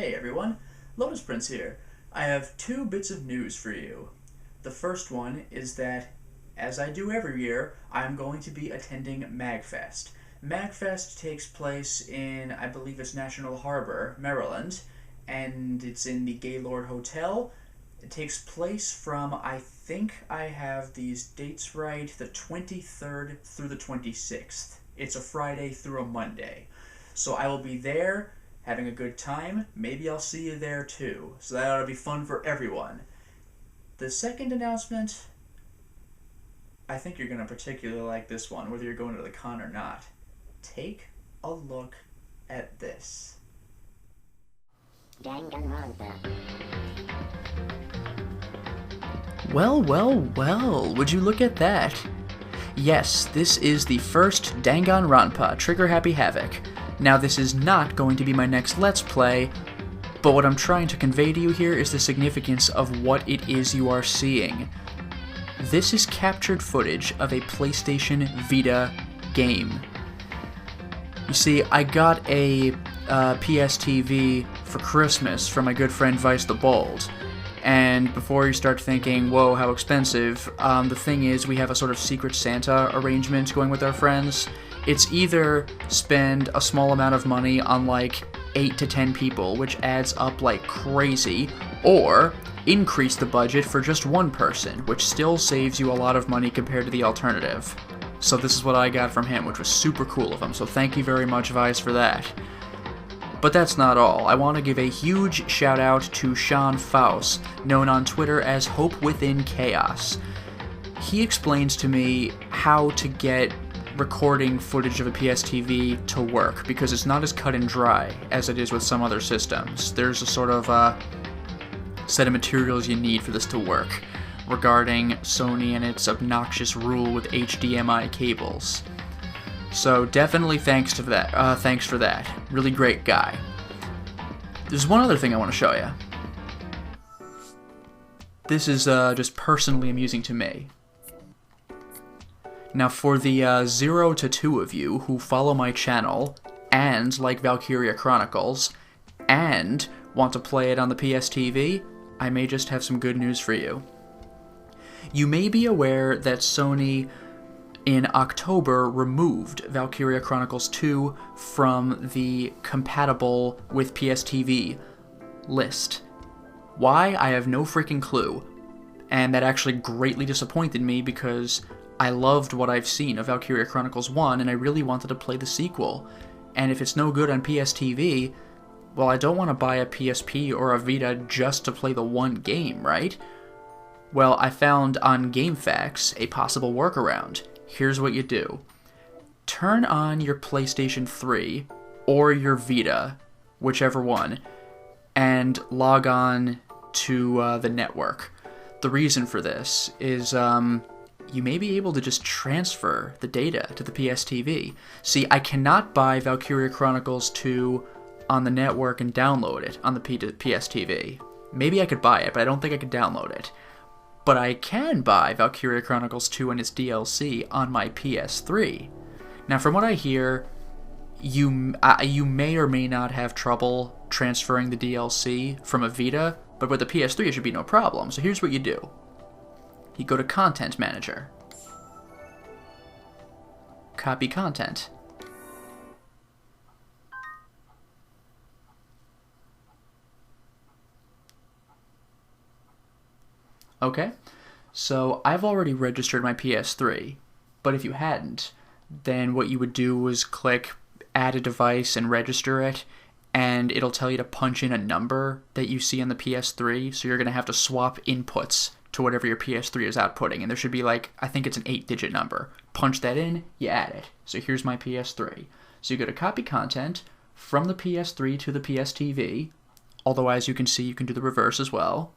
Hey everyone, Lotus Prince here. I have two bits of news for you. The first one is that, as I do every year, I'm going to be attending MAGFest. MAGFest takes place in, I believe it's National Harbor, Maryland, and it's in the Gaylord Hotel. It takes place from, I think I have these dates right, the 23rd through the 26th. It's a Friday through a Monday. So I will be there having a good time. Maybe I'll see you there too. So that ought to be fun for everyone. The second announcement, I think you're going to particularly like this one, whether you're going to the con or not. Take a look at this. Well, well, well, would you look at that? Yes, this is the first Danganronpa Trigger Happy Havoc. Now, this is not going to be my next Let's Play, but what I'm trying to convey to you here is the significance of what it is you are seeing. This is captured footage of a PlayStation Vita game. You see, I got a PS TV for Christmas from my good friend Vice the Bold. And before you start thinking, whoa, how expensive, the thing is we have a sort of Secret Santa arrangement going with our friends. It's either spend a small amount of money on like 8 to 10 people, which adds up like crazy, or increase the budget for just one person, which still saves you a lot of money compared to the alternative. So this is what I got from him, which was super cool of him, so thank you very much, Vice, for that. But that's not all. I want to give a huge shout out to Sean Faust, known on Twitter as Hope Within Chaos. He explains to me how to get recording footage of a PSTV to work, because it's not as cut and dry as it is with some other systems. There's a sort of set of materials you need for this to work, regarding Sony and its obnoxious rule with HDMI cables. So definitely thanks for that. Really great guy. There's one other thing I want to show you. This is just personally amusing to me. Now for the 0 to 2 of you who follow my channel and like Valkyria Chronicles and want to play it on the PSTV, I may just have some good news for you. You may be aware that Sony in October removed Valkyria Chronicles 2 from the compatible with PSTV list. Why? I have no freaking clue. And that actually greatly disappointed me because I loved what I've seen of Valkyria Chronicles 1 and I really wanted to play the sequel. And if it's no good on PSTV, well, I don't want to buy a PSP or a Vita just to play the one game, right? Well, I found on GameFAQs a possible workaround. Here's what you do. Turn on your PlayStation 3 or your Vita, whichever one, and log on to the network. The reason for this is you may be able to just transfer the data to the PSTV. See, I cannot buy Valkyria Chronicles 2 on the network and download it on the PSTV. Maybe I could buy it, but I don't think I could download it. But I can buy Valkyria Chronicles 2 and its DLC on my PS3. Now, from what I hear, you may or may not have trouble transferring the DLC from a Vita, but with the PS3 it should be no problem. So here's what you do. You go to Content Manager. Copy content. Okay, so I've already registered my PS3, but if you hadn't, then what you would do was click Add a Device and register it, and it'll tell you to punch in a number that you see on the PS3, so you're going to have to swap inputs to whatever your PS3 is outputting, and there should be like, I think it's an 8-digit number. Punch that in, you add it. So here's my PS3. So you go to Copy Content from the PS3 to the PSTV, although as you can see, you can do the reverse as well.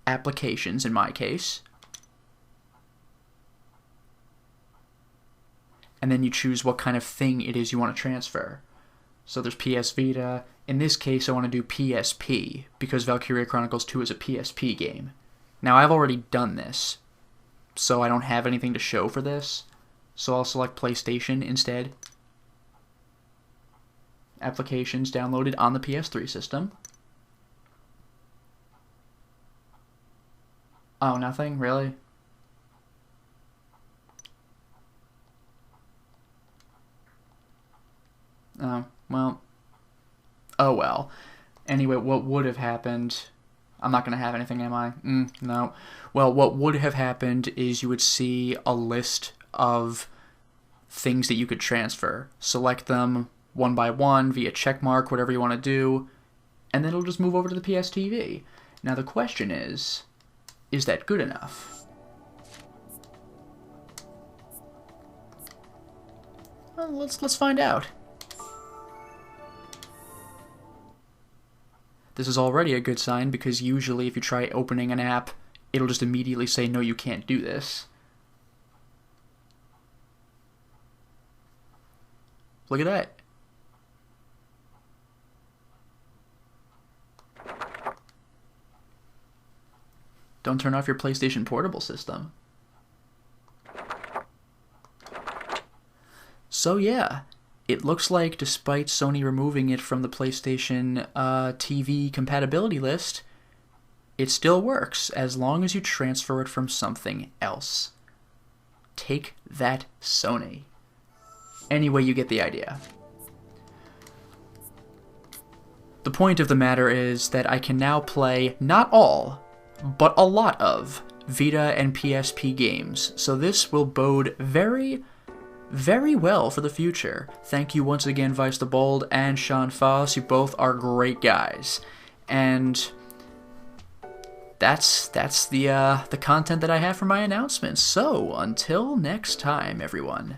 Applications in my case, and then you choose what kind of thing it is you want to transfer. So there's PS Vita. In this case, I want to do PSP because Valkyria Chronicles 2 is a PSP game. Now I've already done this, so I don't have anything to show for this, so I'll select PlayStation instead. applications downloaded on the PS3 system. Oh, nothing? Really? Oh, well. Oh, well. Anyway, what would have happened... I'm not going to have anything, am I? No. Well, what would have happened is you would see a list of things that you could transfer. Select them one by one via checkmark, whatever you want to do, and then it'll just move over to the PS TV. Now the question is that good enough? Well, let's find out. This is already a good sign, because usually if you try opening an app, it'll just immediately say, no, you can't do this. Look at that. Don't turn off your PlayStation Portable system. So yeah, it looks like despite Sony removing it from the PlayStation TV compatibility list, it still works as long as you transfer it from something else. Take that, Sony. Anyway, you get the idea. The point of the matter is that I can now play not all, but a lot of Vita and PSP games, so this will bode very, very well for the future. Thank you once again, Vice the Bold and Sean Foss. You both are great guys. And that's the content that I have for my announcements. So, until next time, everyone.